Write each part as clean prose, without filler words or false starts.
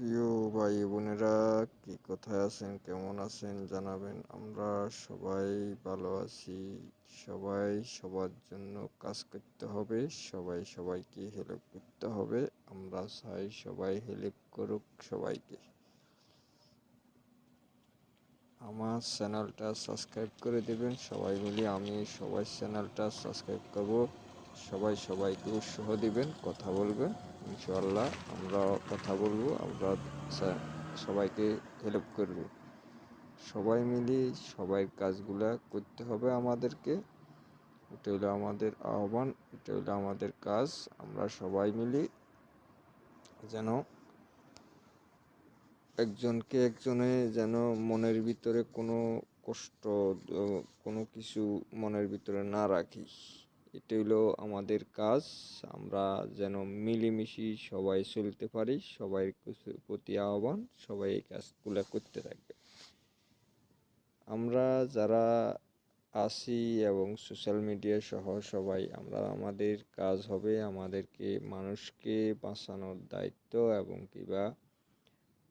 প্রিয় ভাই বোনেরা, কি কোথায় আছেন, কেমন আছেন জানাবেন। আমরা সবাই ভালো আছি। সবাই সবার জন্য কাজ করতে হবে, সবাই সবাইকে হেল্প করতে হবে। আমরা চাই সবাই হেল্প করুক সবাইকে। আমার চ্যানেলটা সাবস্ক্রাইব করে দেবেন সবাই মিলে। আমি সবাই চ্যানেলটা সাবস্ক্রাইব করব। সবাই সবাইকে উৎসাহ দিবেন, কথা বলবেন। ইনশাআল্লাহ আমরা কথা বলবো, আমরা সবাইকে হেল্প করব। সবাই মিলে সবাই কাজগুলা করতে হবে আমাদেরকে। এটা হলো আমাদের আহ্বান, এটা হলো আমাদের কাজ। আমরা সবাই মিলে যেন একজনে যেন মনের ভিতরে কোনো কষ্ট, কোনো কিছু মনের ভিতরে না রাখি। এটা হলো আমাদের কাজ। আমরা যেন মিলেমিশে সবাই চলতে পারি। সবাই প্রতি আহ্বান, সবাই এই কাজগুলো করতে থাকবে। আমরা যারা আছি এবং সোশ্যাল মিডিয়া সহ সবাই, আমরা আমাদের কাজ হবে আমাদেরকে মানুষকে বাঁচানোর দায়িত্ব, এবং কিবা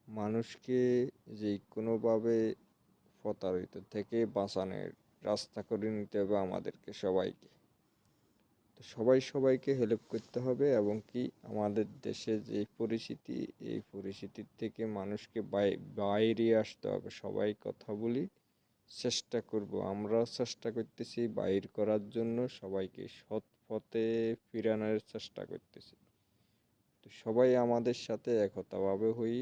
মানুষকে যে কোনোভাবে প্রতারিত থেকে বাঁচানোর রাস্তা করে নিতে হবে আমাদেরকে সবাইকে। তো সবাই সবাইকে হেল্প করতে হবে, এবং কি আমাদের দেশে যে পরিস্থিতি, এই পরিস্থিতির থেকে মানুষকে বাইরে আসতে হবে। সবাই কথা বলি, চেষ্টা করব, আমরা চেষ্টা করতেছি বাইর করার জন্য, সবাইকে সৎ পথে ফিরানোর চেষ্টা করতেছি। তো সবাই আমাদের সাথে একতাভাবে হই।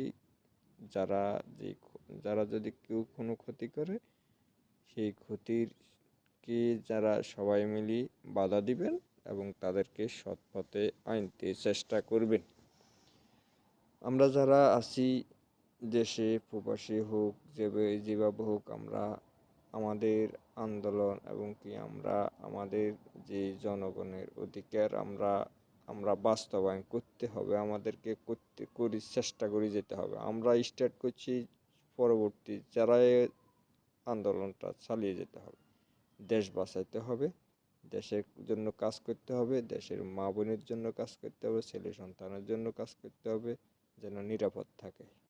যারা যে যারা যদি কেউ কোনো ক্ষতি করে, সেই ক্ষতিরকে যারা সবাই মিলে বাধা দিবেন এবং তাদেরকে সৎ পথে আনতে চেষ্টা করবেন। আমরা যারা আছি দেশে, প্রবাসী হোক, যেভাবে হোক, আমরা আমাদের আন্দোলন এবং কি আমরা আমাদের যে জনগণের অধিকার আমরা বাস্তবায়ন করতে হবে। আমাদেরকে চেষ্টা করে যেতে হবে। আমরা স্টার্ট করছি, পরবর্তী যারা আন্দোলনটা চালিয়ে যেতে হবে। দেশ বাঁচাইতে হবে, দেশের জন্য কাজ করতে হবে, দেশের মা বোনের জন্য কাজ করতে হবে, ছেলে সন্তানের জন্য কাজ করতে হবে, যেন নিরাপদ থাকে।